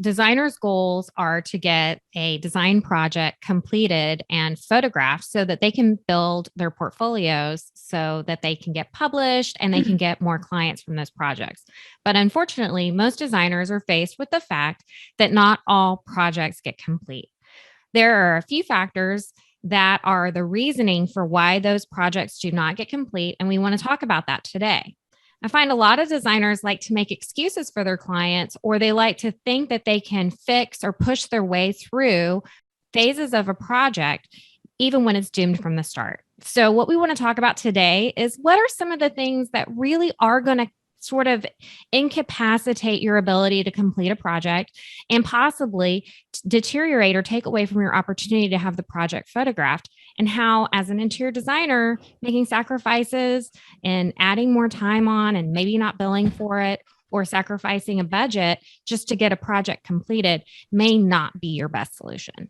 designers' goals are to get a design project completed and photographed so that they can build their portfolios so that they can get published and they can get more clients from those projects. But unfortunately, most designers are faced with the fact that not all projects get complete. There are a few factors that are the reasoning for why those projects do not get complete, and we want to talk about that today. I find a lot of designers like to make excuses for their clients, or they like to think that they can fix or push their way through phases of a project, even when it's doomed from the start. So what we want to talk about today is what are some of the things that really are going to sort of incapacitate your ability to complete a project and possibly deteriorate or take away from your opportunity to have the project photographed, and how, as an interior designer, making sacrifices and adding more time on and maybe not billing for it or sacrificing a budget just to get a project completed may not be your best solution.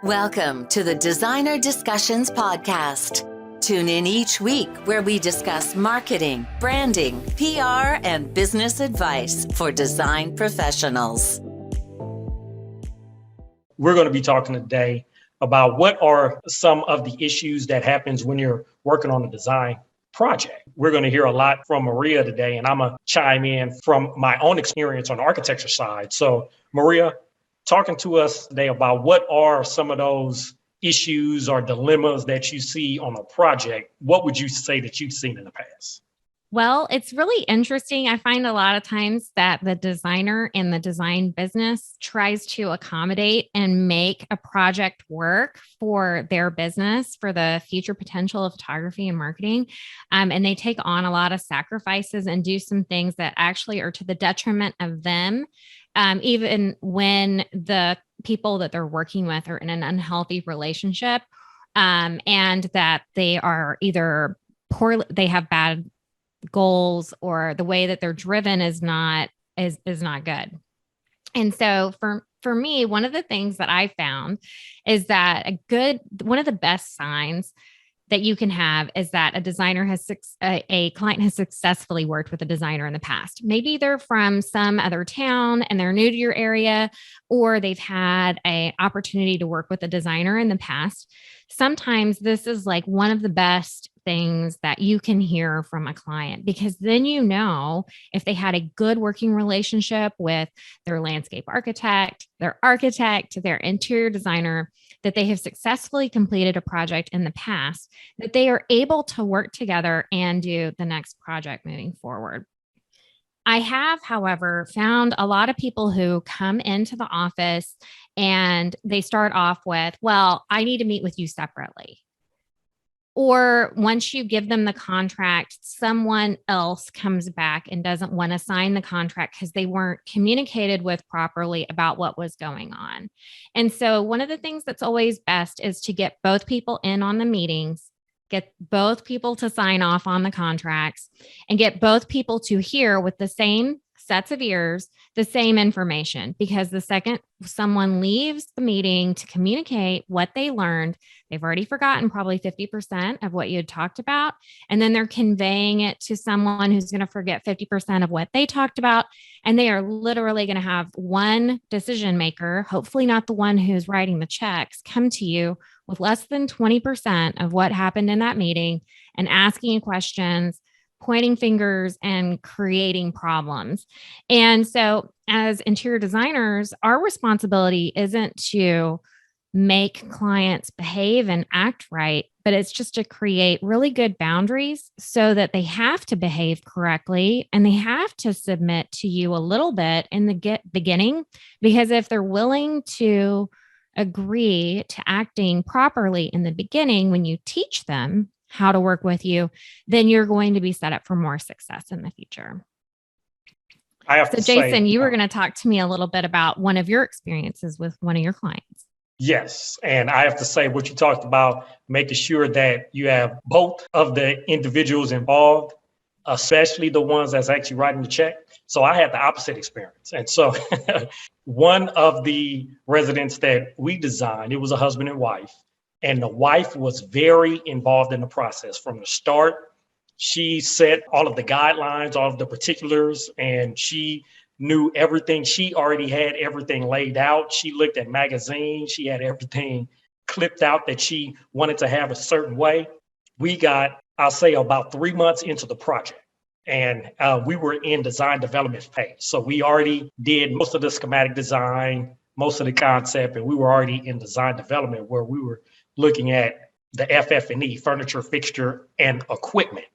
Welcome to the Designer Discussions Podcast. Tune in each week where we discuss marketing, branding, PR, and business advice for design professionals. We're going to be talking today about what are some of the issues that happens when you're working on a design project. We're going to hear a lot from Maria today, and I'm going to chime in from my own experience on the architecture side. So Maria, talking to us today about what are some of those issues or dilemmas that you see on a project. What would you say that you've seen in the past? Well, it's really interesting. I find a lot of times that the designer in the design business tries to accommodate and make a project work for their business, for the future potential of photography and marketing. And they take on a lot of sacrifices and do some things that actually are to the detriment of them. Even when the people that they're working with are in an unhealthy relationship, and that they are either poor, they have bad goals, or the way that they're driven is not good. And so for me, one of the things that I found is that one of the best signs that you can have is that a client has successfully worked with a designer in the past. Maybe they're from some other town and they're new to your area, or they've had an opportunity to work with a designer in the past. Sometimes this is like one of the best things that you can hear from a client, because then you know if they had a good working relationship with their landscape architect, their interior designer, that they have successfully completed a project in the past, that they are able to work together and do the next project moving forward. I have, however, found a lot of people who come into the office and they start off with, well, I need to meet with you separately. Or once you give them the contract, someone else comes back and doesn't want to sign the contract because they weren't communicated with properly about what was going on. And so one of the things that's always best is to get both people in on the meetings, get both people to sign off on the contracts, and get both people to hear with the same sets of ears the same information. Because the second someone leaves the meeting to communicate what they learned, they've already forgotten probably 50% of what you had talked about. And then they're conveying it to someone who's going to forget 50% of what they talked about. And they are literally going to have one decision maker, hopefully not the one who's writing the checks, come to you with less than 20% of what happened in that meeting and asking you questions, pointing fingers, and creating problems. And so as interior designers, our responsibility isn't to make clients behave and act right, but it's just to create really good boundaries so that they have to behave correctly and they have to submit to you a little bit in the beginning, because if they're willing to agree to acting properly in the beginning, when you teach them how to work with you, then you're going to be set up for more success in the future. Jason, you were going to talk to me a little bit about one of your experiences with one of your clients. Yes. And I have to say what you talked about, making sure that you have both of the individuals involved, especially the ones that's actually writing the check. So I had the opposite experience. And so one of the residents that we designed, it was a husband and wife. And the wife was very involved in the process from the start. She set all of the guidelines, all of the particulars, and she knew everything. She already had everything laid out. She looked at magazines. She had everything clipped out that she wanted to have a certain way. We got, I'll say, about 3 months into the project. And we were in design development phase. So we already did most of the schematic design, most of the concept, and we were already in design development where we were looking at the FF&E, furniture, fixture, and equipment.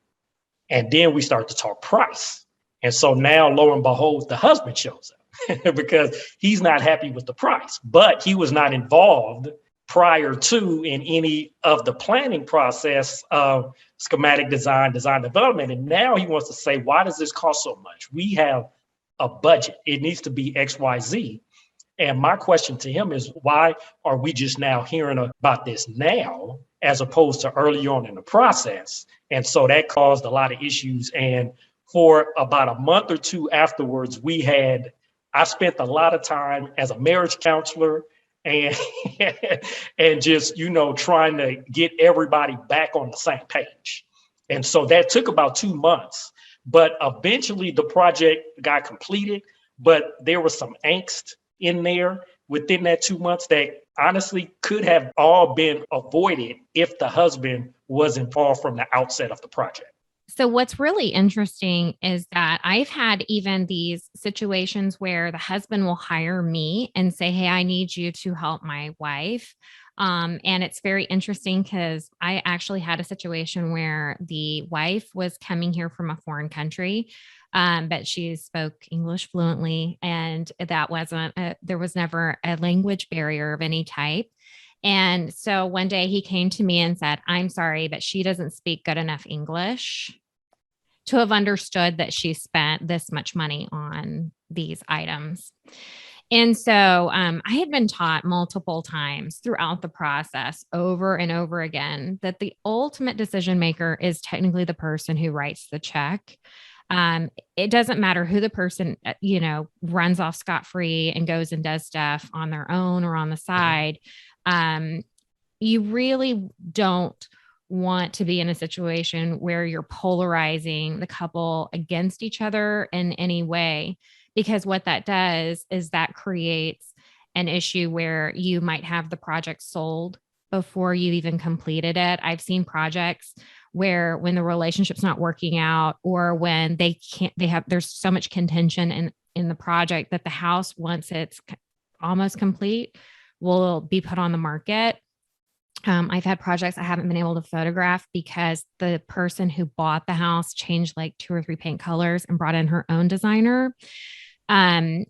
And then we start to talk price. And so now, lo and behold, the husband shows up because he's not happy with the price, but he was not involved prior to in any of the planning process of schematic design, design development. And now he wants to say, why does this cost so much? We have a budget. It needs to be XYZ. And my question to him is, why are we just now hearing about this now as opposed to early on in the process? And so that caused a lot of issues. And for about a month or two afterwards, I spent a lot of time as a marriage counselor and and just, trying to get everybody back on the same page. And so that took about 2 months, but eventually the project got completed, but there was some angst in there within that 2 months that honestly could have all been avoided if the husband was involved from the outset of the project. So what's really interesting is that I've had even these situations where the husband will hire me and say, hey, I need you to help my wife. And it's very interesting because I actually had a situation where the wife was coming here from a foreign country, but she spoke English fluently. And that there was never a language barrier of any type. And so one day he came to me and said, I'm sorry, but she doesn't speak good enough English to have understood that she spent this much money on these items. And so I had been taught multiple times throughout the process over and over again that the ultimate decision maker is technically the person who writes the check. It doesn't matter who the person, runs off scot-free and goes and does stuff on their own or on the side. You really don't want to be in a situation where you're polarizing the couple against each other in any way, because what that does is that creates an issue where you might have the project sold before you even completed it. I've seen projects where when the relationship's not working out, or when there's so much contention in the project that the house, once it's almost complete, will be put on the market. I've had projects I haven't been able to photograph because the person who bought the house changed like 2 or 3 paint colors and brought in her own designer. And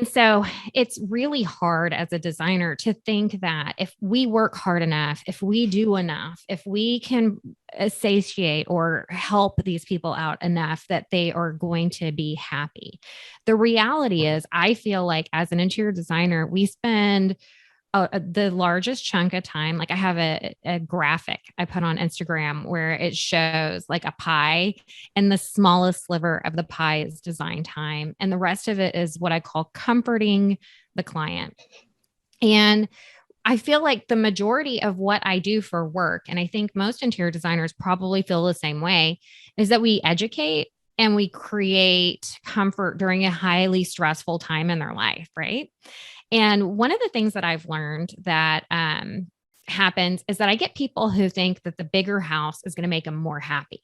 so it's really hard as a designer to think that if we work hard enough, if we do enough, if we can satiate or help these people out enough, that they are going to be happy. The reality is, I feel like as an interior designer, we spend the largest chunk of time. Like I have a graphic I put on Instagram where it shows like a pie, and the smallest sliver of the pie is design time. And the rest of it is what I call comforting the client. And I feel like the majority of what I do for work, and I think most interior designers probably feel the same way, is that we educate and we create comfort during a highly stressful time in their life, right? And one of the things that I've learned that happens is that I get people who think that the bigger house is going to make them more happy,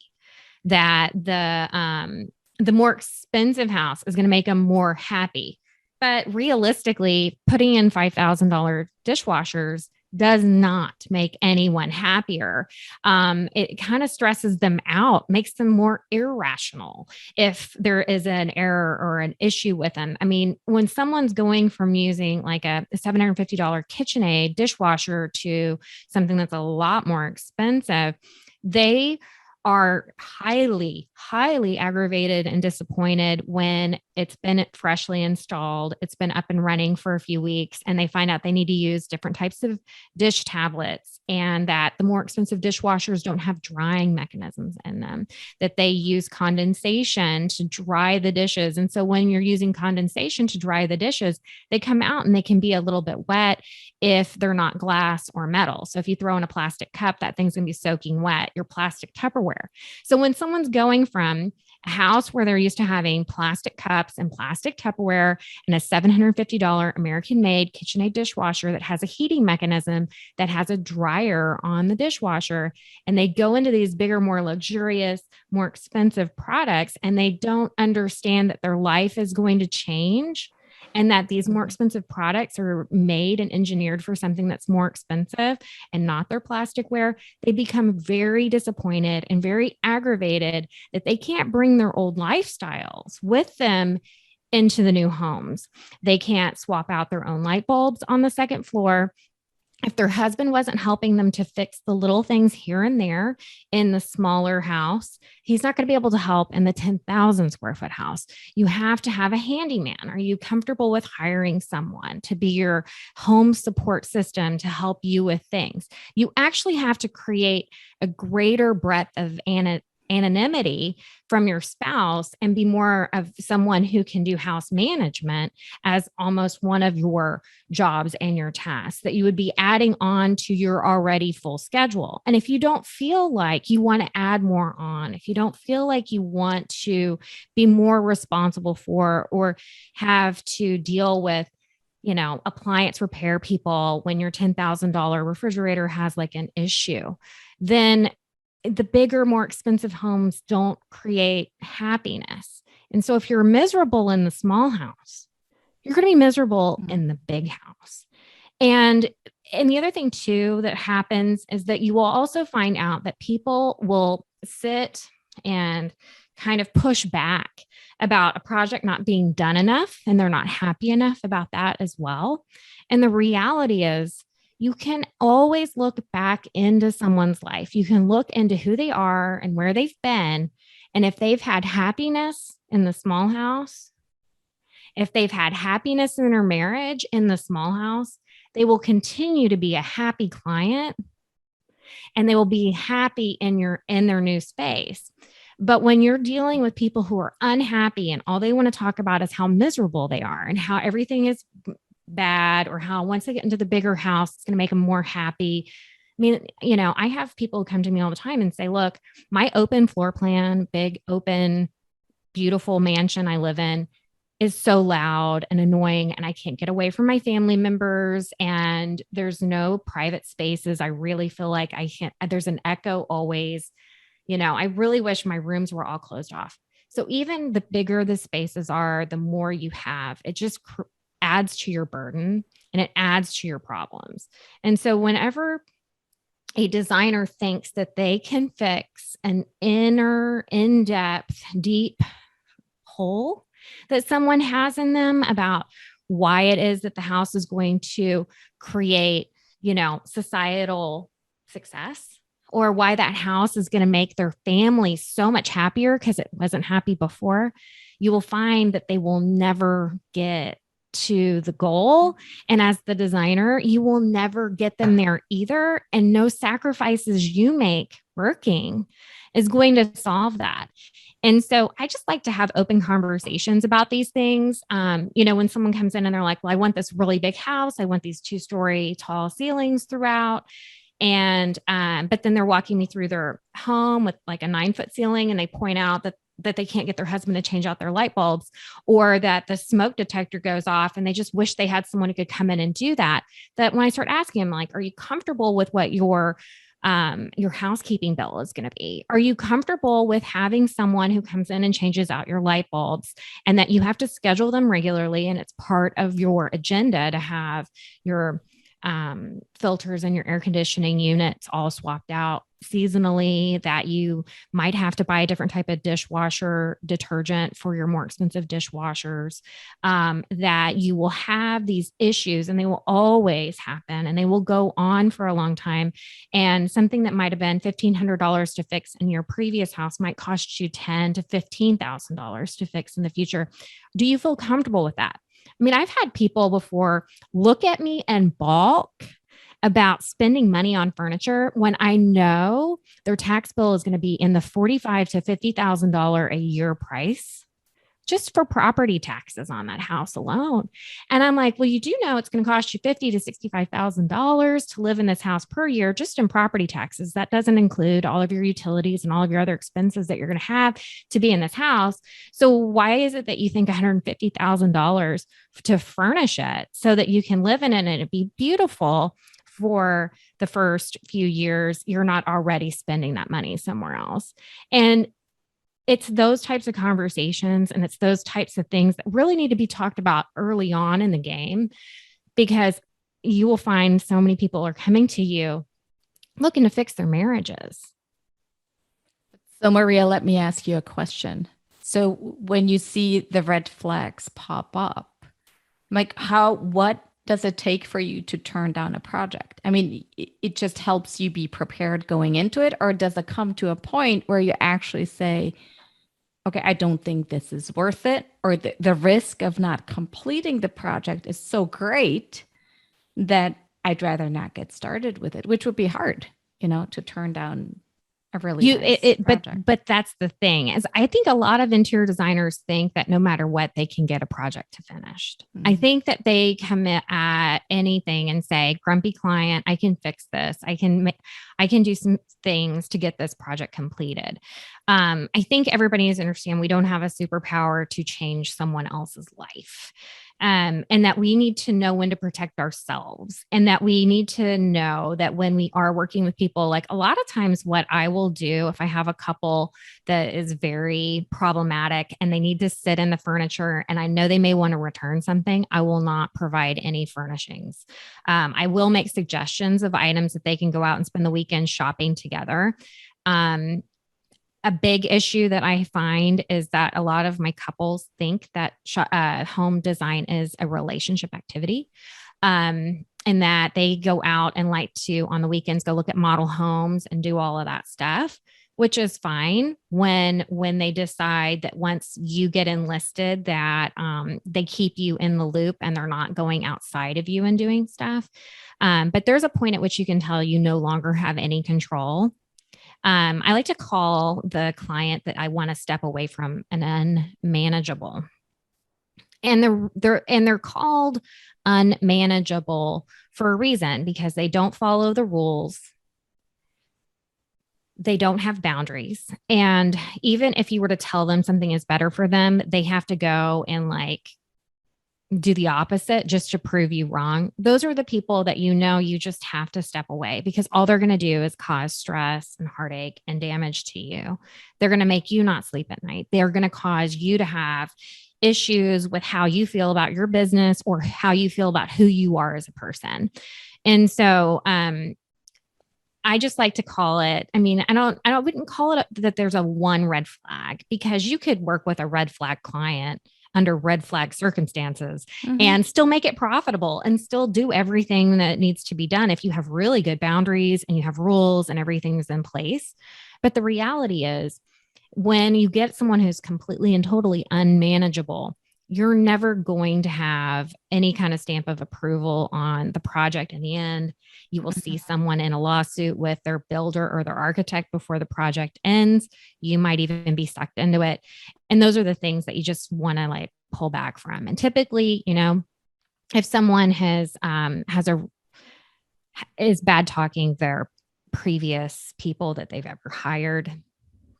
that the more expensive house is going to make them more happy. But realistically, putting in $5,000 dishwashers does not make anyone happier. It kind of stresses them out, makes them more irrational if there is an error or an issue with them. I mean, when someone's going from using like a $750 KitchenAid dishwasher to something that's a lot more expensive, they are highly, highly aggravated and disappointed when it's been freshly installed, it's been up and running for a few weeks, and they find out they need to use different types of dish tablets, and that the more expensive dishwashers don't have drying mechanisms in them, that they use condensation to dry the dishes. And so when you're using condensation to dry the dishes, they come out and they can be a little bit wet if they're not glass or metal. So if you throw in a plastic cup, that thing's going to be soaking wet, your plastic Tupperware. So when someone's going from A house where they're used to having plastic cups and plastic Tupperware and a $750 American-made KitchenAid dishwasher that has a heating mechanism, that has a dryer on the dishwasher. And they go into these bigger, more luxurious, more expensive products, and they don't understand that their life is going to change and that these more expensive products are made and engineered for something that's more expensive and not their plasticware. They become very disappointed and very aggravated that they can't bring their old lifestyles with them into the new homes. They can't swap out their own light bulbs on the second floor. If their husband wasn't helping them to fix the little things here and there in the smaller house, he's not going to be able to help in the 10,000 square foot house. You have to have a handyman. Are you comfortable with hiring someone to be your home support system to help you with things? You actually have to create a greater breadth of anonymity from your spouse and be more of someone who can do house management as almost one of your jobs and your tasks that you would be adding on to your already full schedule. And if you don't feel like you want to add more on, if you don't feel like you want to be more responsible for or have to deal with appliance repair people when your $10,000 refrigerator has like an issue, then the bigger, more expensive homes don't create happiness. And so if you're miserable in the small house, you're going to be miserable in the big house. And the other thing too that happens is that you will also find out that people will sit and kind of push back about a project not being done enough, and they're not happy enough about that as well. And the reality is, you can always look back into someone's life. You can look into who they are and where they've been. And if they've had happiness in the small house, if they've had happiness in their marriage in the small house, they will continue to be a happy client and they will be happy in their new space. But when you're dealing with people who are unhappy and all they want to talk about is how miserable they are and how everything is bad, or how once they get into the bigger house, it's going to make them more happy. I mean, I have people come to me all the time and say, look, my open floor plan, big, open, beautiful mansion I live in is so loud and annoying, and I can't get away from my family members, and there's no private spaces. I really feel like there's an echo always. I really wish my rooms were all closed off. So even the bigger the spaces are, the more you have, it just adds to your burden and it adds to your problems. And so whenever a designer thinks that they can fix an inner, in-depth, deep hole that someone has in them about why it is that the house is going to create, societal success, or why that house is going to make their family so much happier because it wasn't happy before, you will find that they will never get to the goal. And as the designer, you will never get them there either. And no sacrifices you make working is going to solve that. And so I just like to have open conversations about these things. When someone comes in and they're like, well, I want this really big house. I want these 2-story tall ceilings throughout. And, but then they're walking me through their home with like a 9-foot ceiling, and they point out that they can't get their husband to change out their light bulbs, or that the smoke detector goes off and they just wish they had someone who could come in and do that. That when I start asking them, like, are you comfortable with what your housekeeping bill is going to be? Are you comfortable with having someone who comes in and changes out your light bulbs, and that you have to schedule them regularly, and it's part of your agenda to have your filters and your air conditioning units all swapped out seasonally, that you might have to buy a different type of dishwasher detergent for your more expensive dishwashers, that you will have these issues and they will always happen and they will go on for a long time. And something that might have been $1,500 to fix in your previous house might cost you $10,000 to $15,000 to fix in the future. Do you feel comfortable with that? I mean, I've had people before look at me and balk about spending money on furniture when I know their tax bill is going to be in the $45,000 to $50,000 a year price just for property taxes on that house alone. And I'm like, well, you do know it's going to cost you $50,000 to $65,000 to live in this house per year, just in property taxes. That doesn't include all of your utilities and all of your other expenses that you're going to have to be in this house. So why is it that you think $150,000 to furnish it so that you can live in it and it'd be beautiful for the first few years? You're not already spending that money somewhere else. And it's those types of conversations and it's those types of things that really need to be talked about early on in the game, because you will find so many people are coming to you looking to fix their marriages. So Maria, let me ask you a question. So when you see the red flags pop up, like what does it take for you to turn down a project? I mean, it just helps you be prepared going into it, or does it come to a point where you actually say, okay, I don't think this is worth it, or the risk of not completing the project is so great that I'd rather not get started with it, which would be hard, to turn down a really nice project. But that's the thing, is I think a lot of interior designers think that no matter what, they can get a project to finished. Mm-hmm. I think that they commit at anything and say, grumpy client, I can fix this. I can do some things to get this project completed. I think everybody needs to understand we don't have a superpower to change someone else's life. And that we need to know when to protect ourselves, and that we need to know that when we are working with people, like a lot of times what I will do if I have a couple that is very problematic and they need to sit in the furniture and I know they may want to return something, I will not provide any furnishings. I will make suggestions of items that they can go out and spend the weekend shopping together. A big issue that I find is that a lot of my couples think that home design is a relationship activity, and that they go out and like to, on the weekends, go look at model homes and do all of that stuff, which is fine when they decide that once you get enlisted that they keep you in the loop and they're not going outside of you and doing stuff. But there's a point at which you can tell you no longer have any control. I like to call the client that I want to step away from an unmanageable. And they're called unmanageable for a reason, because they don't follow the rules. They don't have boundaries. And even if you were to tell them something is better for them, they have to go and do the opposite just to prove you wrong. Those are the people that you just have to step away, because all they're going to do is cause stress and heartache and damage to you. They're going to make you not sleep at night. They're going to cause you to have issues with how you feel about your business or how you feel about who you are as a person. And so, I just like to call it, I wouldn't call it that there's a one red flag, because you could work with a red flag client under red flag circumstances and still make it profitable and still do everything that needs to be done if you have really good boundaries and you have rules and everything's in place. But the reality is, when you get someone who's completely and totally unmanageable, you're never going to have any kind of stamp of approval on the project in the end. You will see someone in a lawsuit with their builder or their architect before the project ends. You might even be sucked into it. And those are the things that you just want to pull back from. And typically, if someone is bad talking their previous people that they've ever hired,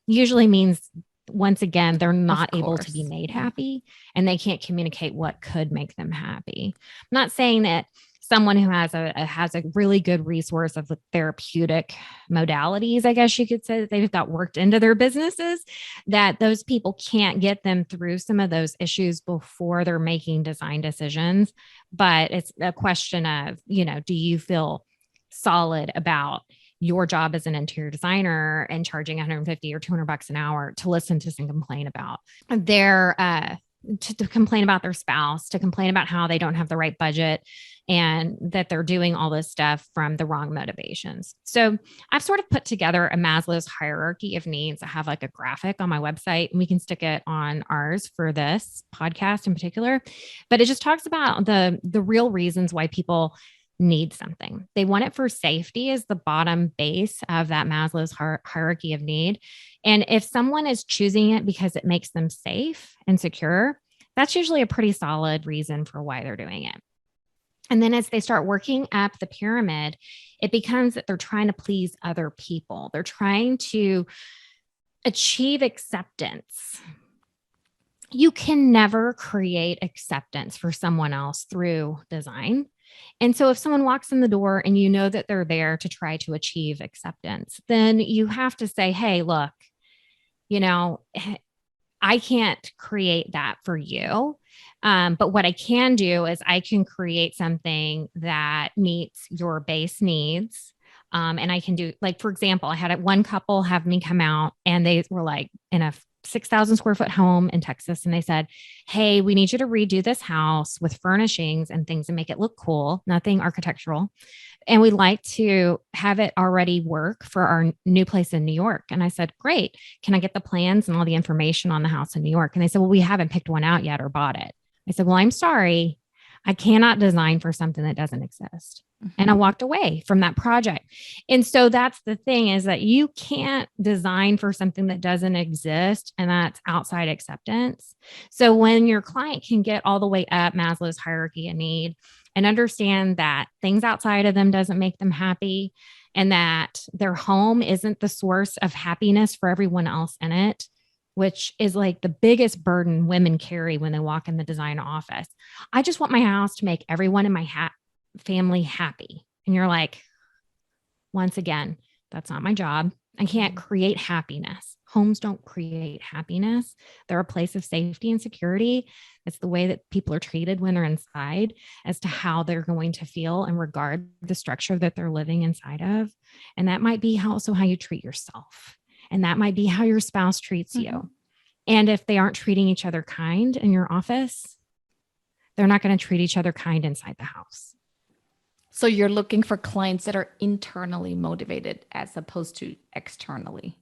usually means, once again, they're not able to be made happy and they can't communicate what could make them happy. I'm not saying that someone who has a really good resource of the therapeutic modalities, I guess you could say, that they've got worked into their businesses, that those people can't get them through some of those issues before they're making design decisions. But it's a question of, do you feel solid about your job as an interior designer and charging $150 or $200 an hour to listen to and complain about to complain about their spouse, to complain about how they don't have the right budget and that they're doing all this stuff from the wrong motivations. So I've sort of put together a Maslow's hierarchy of needs. I have a graphic on my website, and we can stick it on ours for this podcast in particular, but it just talks about the real reasons why people need something. They want it for safety as the bottom base of that Maslow's hierarchy of need. And if someone is choosing it because it makes them safe and secure, that's usually a pretty solid reason for why they're doing it. And then as they start working up the pyramid, it becomes that they're trying to please other people. They're trying to achieve acceptance. You can never create acceptance for someone else through design. And so if someone walks in the door and you know that they're there to try to achieve acceptance, then you have to say, hey, look, I can't create that for you. But what I can do is I can create something that meets your base needs. And I can do, like, for example, I had one couple have me come out and they were like in a 6,000 square foot home in Texas. And they said, hey, we need you to redo this house with furnishings and things and make it look cool, nothing architectural. And we'd like to have it already work for our new place in New York. And I said, great. Can I get the plans and all the information on the house in New York? And they said, well, we haven't picked one out yet or bought it. I said, well, I'm sorry. I cannot design for something that doesn't exist. And I walked away from that project. And so that's the thing, is that you can't design for something that doesn't exist, and that's outside acceptance. So when your client can get all the way up Maslow's hierarchy of need and understand that things outside of them doesn't make them happy, and that their home isn't the source of happiness for everyone else in it, which is like the biggest burden women carry when they walk in the design office. I just want my house to make everyone in my family happy. And you're like, once again, that's not my job. I can't create happiness. Homes don't create happiness. They're a place of safety and security. It's the way that people are treated when they're inside as to how they're going to feel and regard the structure that they're living inside of. And that might be also how you treat yourself. And that might be how your spouse treats you. And if they aren't treating each other kind in your office, they're not going to treat each other kind inside the house. So you're looking for clients that are internally motivated as opposed to externally,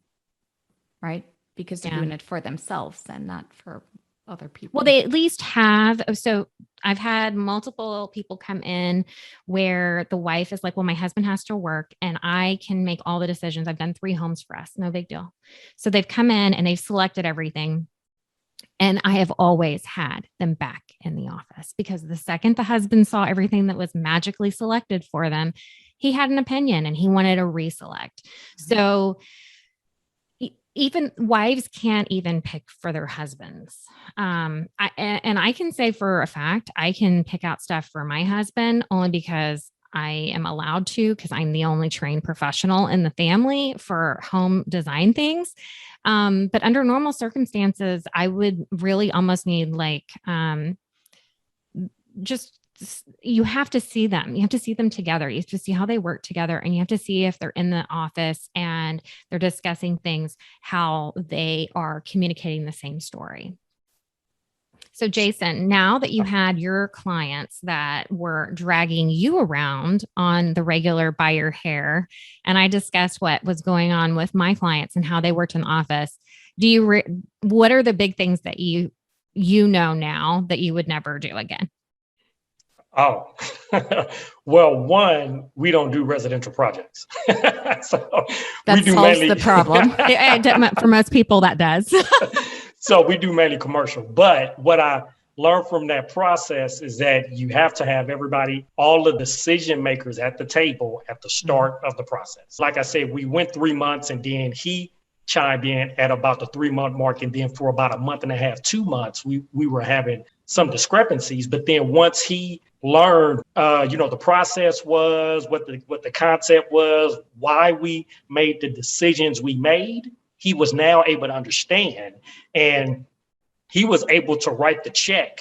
right? Because they're doing it for themselves and not for other people. Well, they at least have. So I've had multiple people come in where the wife is like, well, my husband has to work and I can make all the decisions. I've done 3 homes for us. No big deal. So they've come in and they've selected everything. And I have always had them back in the office, because the second the husband saw everything that was magically selected for them, he had an opinion and he wanted to reselect. So even wives can't even pick for their husbands. And I can say for a fact, I can pick out stuff for my husband only because I am allowed to, because I'm the only trained professional in the family for home design things. But under normal circumstances, I would really almost need you have to see them. You have to see them together. You have to see how they work together, and you have to see if they're in the office and they're discussing things, how they are communicating the same story. So Jason, now that you had your clients that were dragging you around on the regular by your hair, and I discussed what was going on with my clients and how they worked in the office, what are the big things that you know now that you would never do again? Oh, well, one, we don't do residential projects. So that solves the problem. For most people, that does. So we do mainly commercial. But what I learned from that process is that you have to have everybody, all the decision makers at the table at the start of the process. Like I said, we went 3 months, and then he chimed in at about the 3-month mark. And then for about a month and a half, 2 months, we were having some discrepancies. But then once he learned, the process was, what the concept was, why we made the decisions we made, he was now able to understand, and he was able to write the check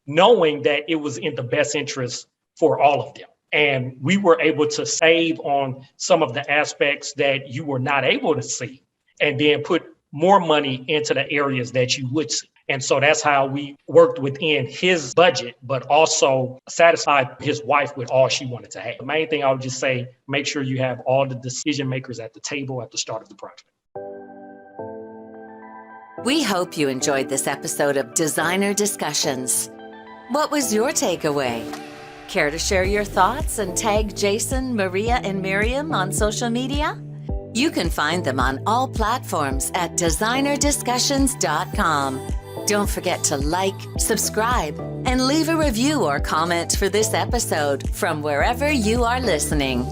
knowing that it was in the best interest for all of them. And we were able to save on some of the aspects that you were not able to see, and then put more money into the areas that you would see. And so that's how we worked within his budget, but also satisfied his wife with all she wanted to have. The main thing I would just say, make sure you have all the decision makers at the table at the start of the project. We hope you enjoyed this episode of Designer Discussions. What was your takeaway? Care to share your thoughts and tag Jason, Maria, and Mirjam on social media? You can find them on all platforms at designerdiscussions.com. Don't forget to like, subscribe, and leave a review or comment for this episode from wherever you are listening.